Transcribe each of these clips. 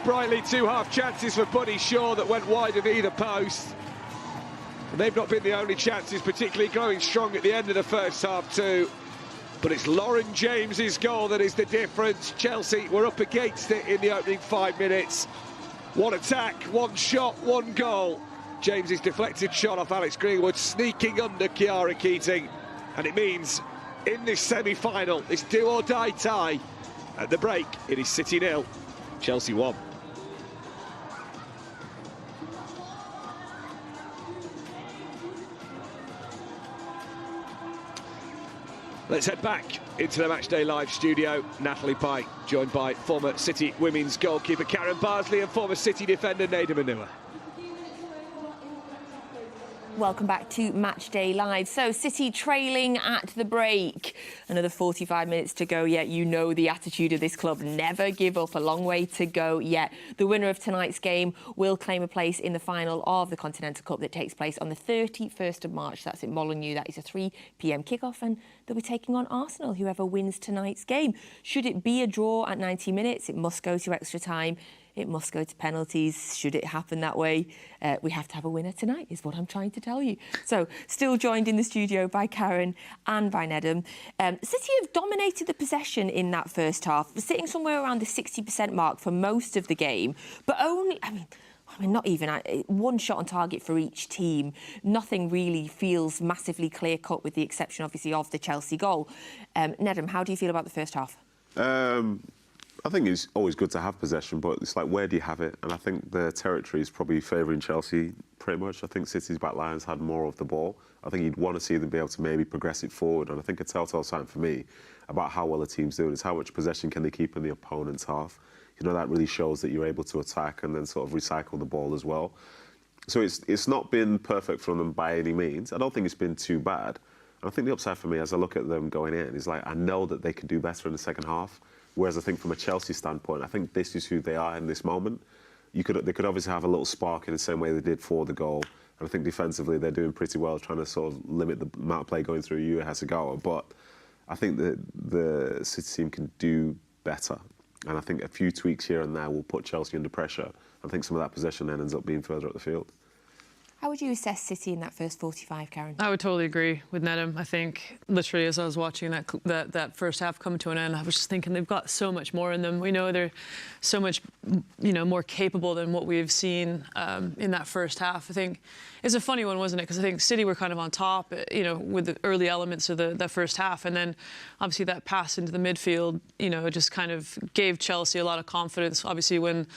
brightly, two half chances for Buddy Shaw that went wide of either post. And they've not been the only chances, particularly growing strong at the end of the first half too. But it's Lauren James's goal that is the difference. Chelsea were up against it in the opening 5 minutes. One attack, one shot, one goal. James's deflected shot off Alex Greenwood, sneaking under Kiara Keating. And it means in this semi-final, this do-or-die tie, at the break, it is City 0, Chelsea 1. Let's head back into the Matchday Live studio. Natalie Pike, joined by former City women's goalkeeper Karen Barsley and former City defender Nader Manua. Welcome back to Matchday Live. So, City trailing at the break. Another 45 minutes to go yet. You know the attitude of this club. Never give up. A long way to go yet. The winner of tonight's game will claim a place in the final of the Continental Cup that takes place on the 31st of March. That's in Molineux. That is a 3 p.m. kickoff, and they'll be taking on Arsenal, whoever wins tonight's game. Should it be a draw at 90 minutes, it must go to extra time. It must go to penalties. Should it happen that way, we have to have a winner tonight, is what I'm trying to tell you. So, still joined in the studio by Karen and by Nedum. City have dominated the possession in that first half, sitting somewhere around the 60% mark for most of the game, but only, I mean, not even one shot on target for each team. Nothing really feels massively clear-cut, with the exception, obviously, of the Chelsea goal. Nedum, how do you feel about the first half? I think it's always good to have possession, but it's like, where do you have it? And I think the territory is probably favouring Chelsea pretty much. I think City's back lines had more of the ball. I think you'd want to see them be able to maybe progress it forward. And I think a telltale sign for me about how well a team's doing is how much possession can they keep in the opponent's half. You know, that really shows that you're able to attack and then sort of recycle the ball as well. So it's not been perfect from them by any means. I don't think it's been too bad. And I think the upside for me, as I look at them going in, is like, I know that they could do better in the second half. Whereas I think from a Chelsea standpoint, I think this is who they are in this moment. They could obviously have a little spark in the same way they did for the goal. And I think defensively they're doing pretty well, trying to sort of limit the amount of play going through Yu Hasegawa. But I think that the City team can do better. And I think a few tweaks here and there will put Chelsea under pressure. I think some of that possession then ends up being further up the field. How would you assess City in that first 45, Karen? I would totally agree with Nedum. I think, literally, as I was watching that first half come to an end, I was just thinking they've got so much more in them. We know they're so much, more capable than what we've seen in that first half. I think it's a funny one, wasn't it? Because I think City were kind of on top, with the early elements of the first half, and then obviously that pass into the midfield, just kind of gave Chelsea a lot of confidence. Obviously, when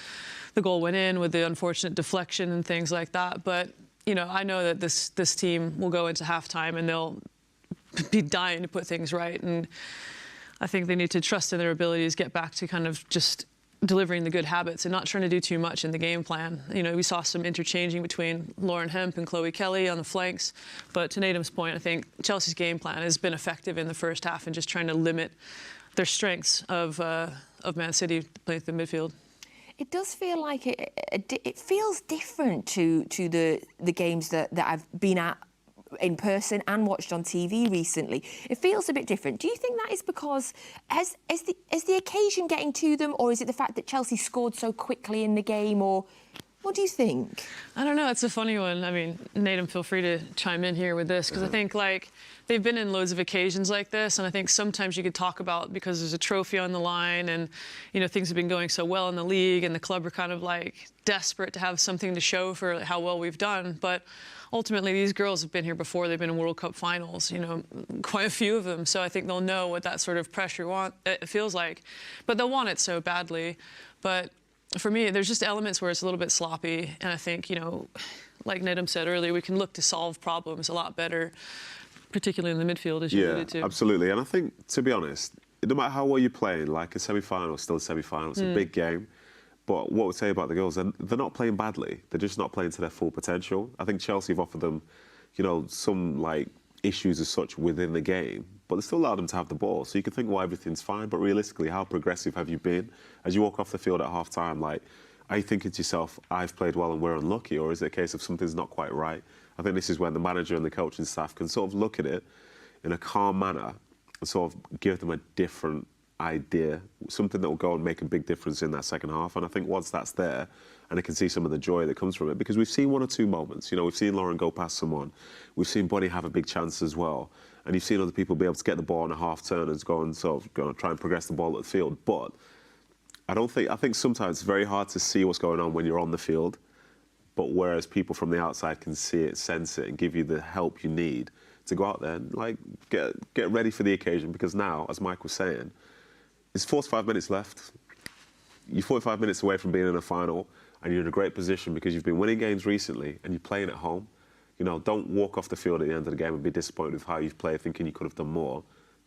the goal went in with the unfortunate deflection and things like that, but I know that this team will go into halftime and they'll be dying to put things right. And I think they need to trust in their abilities, get back to kind of just delivering the good habits and not trying to do too much in the game plan. We saw some interchanging between Lauren Hemp and Chloe Kelly on the flanks. But to Nedum's point, I think Chelsea's game plan has been effective in the first half and just trying to limit their strengths of Man City playing the midfield. It does feel like it feels different to the games that I've been at in person and watched on TV recently. It feels a bit different. Do you think that is because is the occasion getting to them, or is it the fact that Chelsea scored so quickly in the game, or what do you think? I don't know. It's a funny one. I mean, Nedum, feel free to chime in here with this, because I think they've been in loads of occasions like this, and I think sometimes you could talk about, because there's a trophy on the line and things have been going so well in the league and the club are kind of desperate to have something to show for how well we've done. But ultimately, these girls have been here before. They've been in World Cup finals, quite a few of them. So I think they'll know what that sort of pressure it feels like, but they'll want it so badly. But for me, there's just elements where it's a little bit sloppy, and I think, like Nedum said earlier, we can look to solve problems a lot better, particularly in the midfield, as you alluded to. Absolutely. And I think, to be honest, no matter how well you're playing, like a semi-final is still a semi-final. It's a big game. But what I would say about the girls, they're not playing badly. They're just not playing to their full potential. I think Chelsea have offered them, some issues as such within the game, but they still allow them to have the ball. So you can think, well, everything's fine, but realistically, how progressive have you been? As you walk off the field at half-time, are you thinking to yourself, I've played well and we're unlucky, or is it a case of something's not quite right? I think this is when the manager and the coaching staff can sort of look at it in a calm manner and sort of give them a different idea, something that will go and make a big difference in that second half. And I think once that's there, and I can see some of the joy that comes from it, because we've seen one or two moments. You know, we've seen Lauren go past someone. We've seen Bunny have a big chance as well. And you've seen other people be able to get the ball on a half turn and go and sort of try and progress the ball at the field. But I think sometimes it's very hard to see what's going on when you're on the field. But whereas people from the outside can see it, sense it, and give you the help you need to go out there and like get ready for the occasion. Because now, as Mike was saying, there's 45 minutes left. You're 45 minutes away from being in a final, and you're in a great position because you've been winning games recently and you're playing at home. You know, don't walk off the field at the end of the game and be disappointed with how you've played, thinking you could have done more.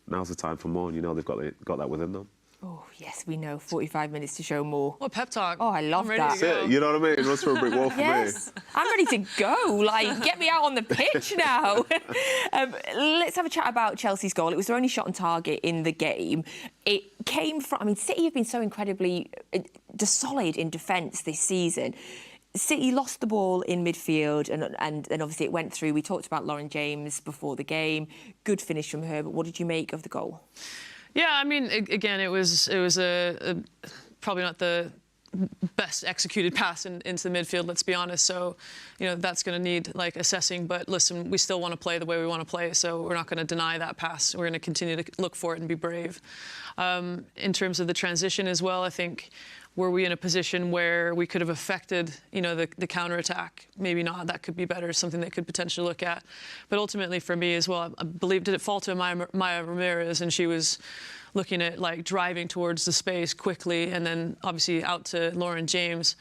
Now's the time for more, and you know they've got that within them. Oh, yes, we know. 45 minutes to show more. What pep talk. Oh, I love that. That's it. You know what I mean? It runs through a brick wall for yes, me. I'm ready to go. Like, get me out on the pitch now. Let's have a chat about Chelsea's goal. It was their only shot on target in the game. It came from... I mean, City have been so incredibly solid in defence this season. City lost the ball in midfield and obviously it went through. We talked about Lauren James before the game. Good finish from her, but what did you make of the goal? Yeah, I mean, again, it was a probably not the best executed pass into the midfield, let's be honest. So, you know, that's going to need, like, assessing. But listen, we still want to play the way we want to play, so we're not going to deny that pass. We're going to continue to look for it and be brave. In terms of the transition as well, I think, were we in a position where we could have affected, you know, the counter-attack? Maybe not. That could be better, something they could potentially look at. But ultimately, for me as well, I believe, did it fall to Maya Ramirez, and she was looking at, like, driving towards the space quickly, and then obviously out to Lauren James.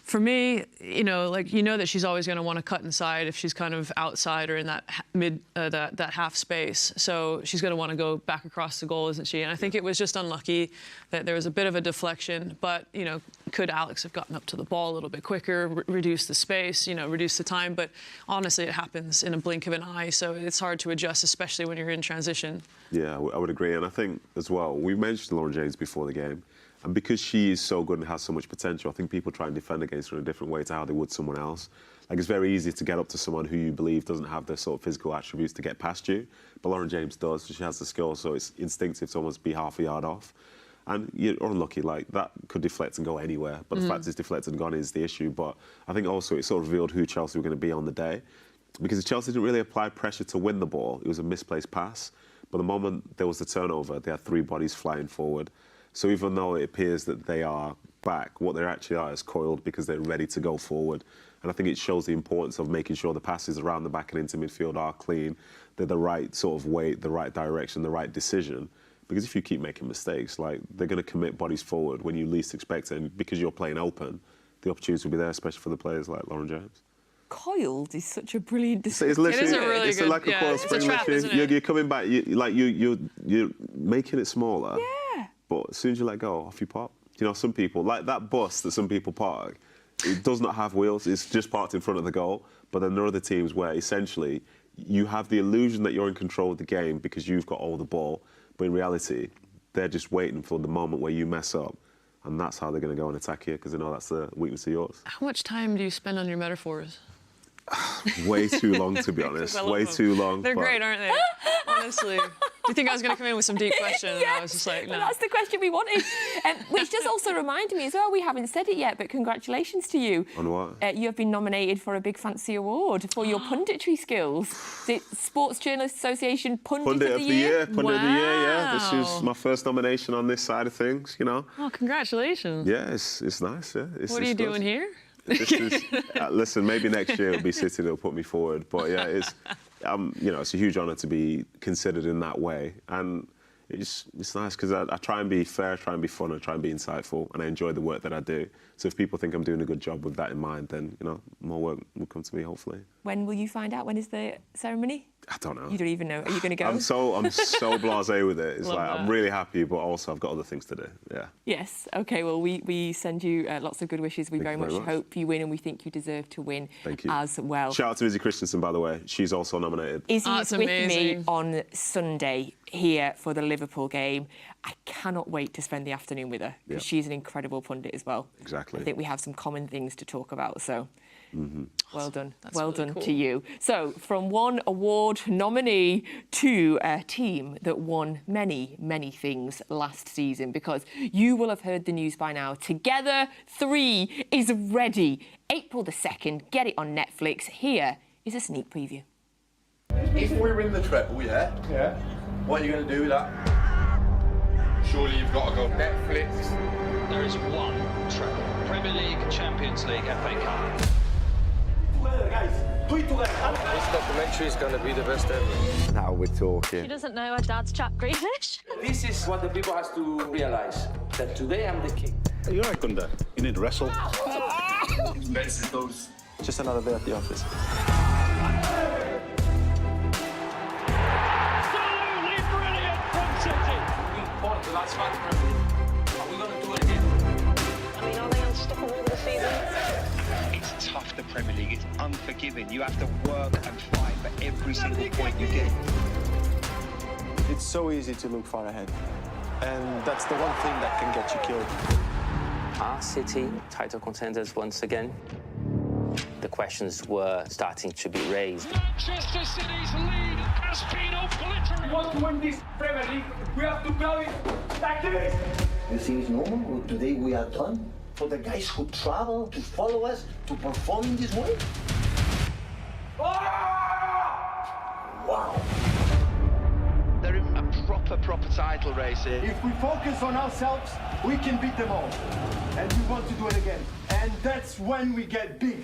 For me, you know, like, you know that she's always going to want to cut inside if she's kind of outside or in that that half space. So she's going to want to go back across the goal, isn't she? And I think it was just unlucky that there was a bit of a deflection. But, you know, could Alex have gotten up to the ball a little bit quicker, reduce the space, you know, reduce the time? But honestly, it happens in a blink of an eye. So it's hard to adjust, especially when you're in transition. Yeah, I would agree. And I think as well, we mentioned Lauren James before the game. And because she is so good and has so much potential, I think people try and defend against her in a different way to how they would someone else. Like, it's very easy to get up to someone who you believe doesn't have the sort of physical attributes to get past you. But Lauren James does. She has the skill, so it's instinctive to almost be half a yard off. And you're unlucky, like, that could deflect and go anywhere. But the fact it's deflected and gone is the issue. But I think also it sort of revealed who Chelsea were going to be on the day. Because Chelsea didn't really apply pressure to win the ball. It was a misplaced pass. But the moment there was the turnover, they had three bodies flying forward. So even though it appears that they are back, what they actually are is coiled because they're ready to go forward. And I think it shows the importance of making sure the passes around the back and into midfield are clean, they're the right sort of weight, the right direction, the right decision. Because if you keep making mistakes, like, they're going to commit bodies forward when you least expect it. And because you're playing open, the opportunity will be there, especially for the players like Lauren James. Coiled is such a brilliant description. It's literally, it is a really it's good, like a coiled spring. it's a trap, isn't it? You're coming back, you're making it smaller. Yeah. But as soon as you let go, off you pop. You know, some people, like that bus that some people park, it does not have wheels. It's just parked in front of the goal. But then there are other teams where essentially you have the illusion that you're in control of the game because you've got all the ball. But in reality, they're just waiting for the moment where you mess up. And that's how they're going to go and attack you because they know that's the weakness of yours. How much time do you spend on your metaphors? Way too long, to be honest. Way too long. They're great, aren't they? Honestly. Do you think I was going to come in with some deep question? Yes, And I was just like, no. well, that's the question we wanted. Which does also remind me as well, we haven't said it yet, but congratulations to you. On what? You have been nominated for a big fancy award for your punditry skills. The Sports Journalists Association Pundit of the Year. Pundit of the Year, yeah. This Wow. is my first nomination on this side of things, you know. Oh, congratulations. Yeah, it's nice, yeah. What are you doing here? This is, listen, maybe next year it'll be City that'll put me forward. But yeah, it's, you know, it's a huge honour to be considered in that way. And it's nice because I try and be fair, try and be fun, I try and be insightful, and I enjoy the work that I do. So if people think I'm doing a good job with that in mind, then, you know, more work will come to me, hopefully. When will you find out? When is the ceremony? I don't know. You don't even know. Are you going to go? I'm so blasé with it. It's Love like, that. I'm really happy, but also I've got other things to do, yeah. Yes. OK, well, we send you lots of good wishes. We very much hope you win, and we think you deserve to win Thank you. as well. Shout out to Izzy Christensen, by the way. She's also nominated. Izzy Oh, is that's with me amazing. on Sunday here for the Liverpool game. I cannot wait to spend the afternoon with her, because she's an incredible pundit as well. Exactly. I think we have some common things to talk about, so... Well done. That's well really done cool. to you. So, from one award nominee to a team that won many, many things last season, because you will have heard the news by now. Together 3 is ready. April the 2nd, get it on Netflix. Here is a sneak preview. If we win the treble, yeah, what are you going to do with that? Surely you've got to go Netflix. There is one treble. Premier League, Champions League, FA Cup. Together, guys. Do it together. This documentary is going to be the best ever. Now we're She talking. doesn't know her dad's chap Grealish. This is what the people has to realize, that today I'm the king. You're right, Gunda. You need to wrestle. Just another day at the office. Absolutely brilliant from City. We won the last match. Are we going to do it again? I mean, are they unstoppable this season? It's tough, the Premier League. It's unforgiving. You have to work and fight for every single point you get. It's so easy to look far ahead. And that's the one thing that can get you killed. Are City title contenders once again? The questions were starting to be raised. Manchester City's lead has been obliterated. We want to win this Premier League. We have to go it like this. You think it's normal? Today we are done? For the guys who travel to follow us to perform in this way? Wow. They're in a proper title race here. If we focus on ourselves, we can beat them all. And we want to do it again. And that's when we get big.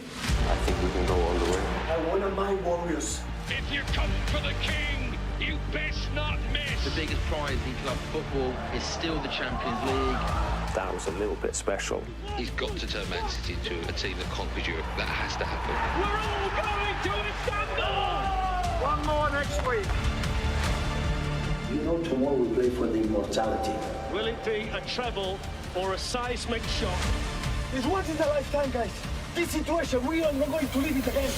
I think we can go all the way. I want to my Warriors. If you come for the king, you best not miss. The biggest prize in club football is still the Champions League. That was a little bit special. He's got to turn Man City into a team that conquers Europe. That has to happen. We're all going to Istanbul. One more next week. You know tomorrow we play for the immortality. Will it be a treble or a seismic shock? It's once in a lifetime, guys. This situation, we are not going to leave it again.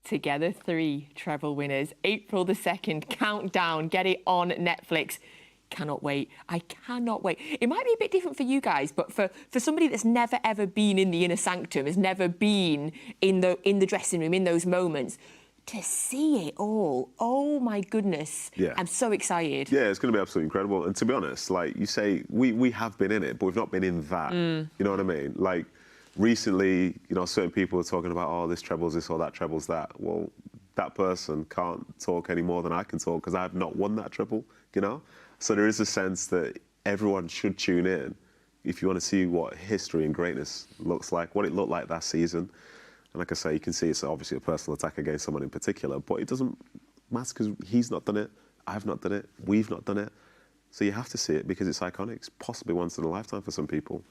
Together 3 treble winners. April the 2nd, countdown, get it on Netflix. Cannot wait. I cannot wait. It might be a bit different for you guys, but for somebody that's never ever been in the inner sanctum, has never been in the dressing room, in those moments, to see it all, oh my goodness. Yeah. I'm so excited. Yeah, it's going to be absolutely incredible. And to be honest, like you say, we have been in it, but we've not been in that. You know what I mean? Like, recently, you know, certain people are talking about, oh, this trebles this or that trebles that. Well, that person can't talk any more than I can talk because I have not won that treble, you know? So there is a sense that everyone should tune in if you want to see what history and greatness looks like, what it looked like that season. And like I say, you can see it's obviously a personal attack against someone in particular, but it doesn't matter because he's not done it, I've not done it, we've not done it. So you have to see it because it's iconic. It's possibly once in a lifetime for some people.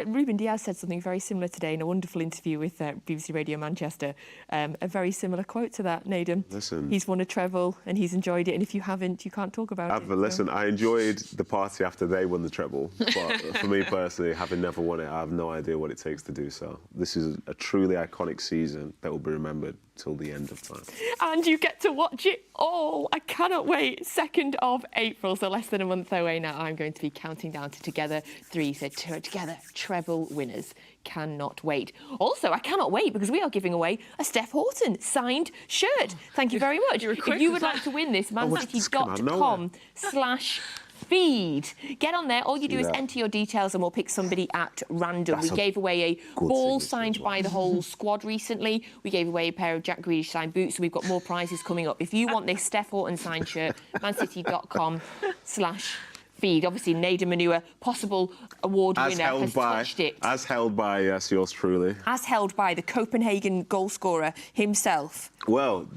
Ruben Diaz said something very similar today in a wonderful interview with BBC Radio Manchester. A very similar quote to that, Naden. Listen. He's won a treble and he's enjoyed it, and if you haven't, you can't talk about it. Listen, I enjoyed the party after they won the treble, but for me personally, having never won it, I have no idea what it takes to do so. This is a truly iconic season that will be remembered till the end of time. And you get to watch it all. I cannot wait. 2nd of April, so less than a month away now. I'm going to be counting down to Together 3. So together, treble winners. Cannot wait. Also, I cannot wait because we are giving away a Steph Houghton signed shirt. Thank you very much. If you would like to win this, mancity.com/feed. Get on there. All you do is enter your details and we'll pick somebody at random. We gave away a ball signed by the whole squad recently. We gave away a pair of Jack Grealish signed boots, so we've got more prizes coming up. If you want this Steph Houghton signed shirt, mancity.com/feed. Obviously, Naden Manua, possible award winner, has touched it. As held by, yes, yours truly. As held by the Copenhagen goal scorer himself. Well,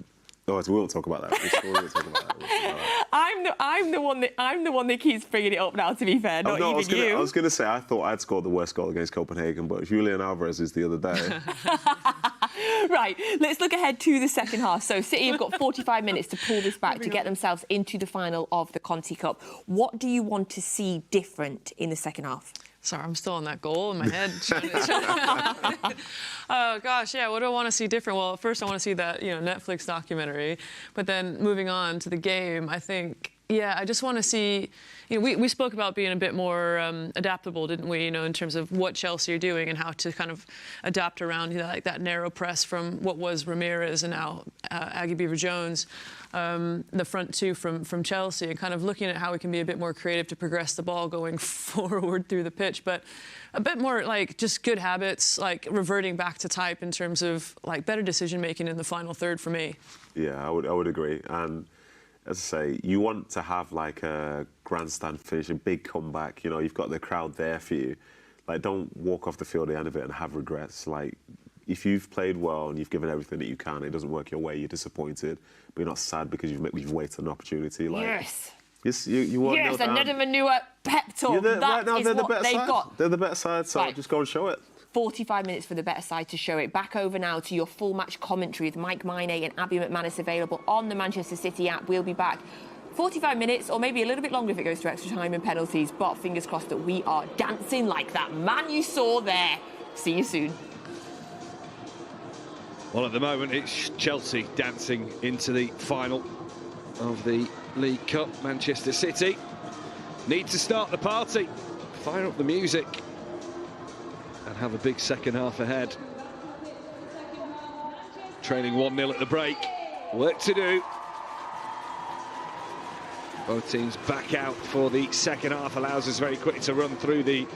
we won't talk about that. We won't talk about that. I'm the one that keeps bringing it up now. To be fair, not even you. I was going to say I thought I'd scored the worst goal against Copenhagen, but Julian Alvarez is the other day. Right, let's look ahead to the second half. So City have got 45 minutes to pull this back to get themselves into the final of the Conti Cup. What do you want to see different in the second half? Sorry, I'm still on that goal in my head. Oh gosh, yeah. What do I want to see different? Well, first I want to see that Netflix documentary, but then moving on to the game, I think. Yeah, I just want to see. We spoke about being a bit more adaptable, didn't we? In terms of what Chelsea are doing and how to kind of adapt around like that narrow press from what was Ramirez and now Aggie Beaver-Jones, the front two from Chelsea, and kind of looking at how we can be a bit more creative to progress the ball going forward through the pitch, but a bit more like just good habits, like reverting back to type in terms of like better decision making in the final third for me. Yeah, I would agree. And as I say, you want to have like a grandstand finish, a big comeback. You've got the crowd there for you. Like, don't walk off the field at the end of it and have regrets. Like, if you've played well and you've given everything that you can, it doesn't work your way, you're disappointed, but you're not sad because you've waited an opportunity. Like, yes. You want yes, another manure pep talk. Right now, they're the better they've side. got. They're the better side, so just go and show it. 45 minutes for the better side to show it. Back over now to your full match commentary with Mike Mine and Abby McManus available on the Manchester City app. We'll be back 45 minutes or maybe a little bit longer if it goes to extra time and penalties, but fingers crossed that we are dancing like that man you saw there. See you soon. Well, at the moment it's Chelsea dancing into the final of the League Cup. Manchester City need to start the party, fire up the music and have a big second half ahead. Trailing 1-0 at the break. Work to do. Both teams back out for the second half. Allows us very quickly to run through the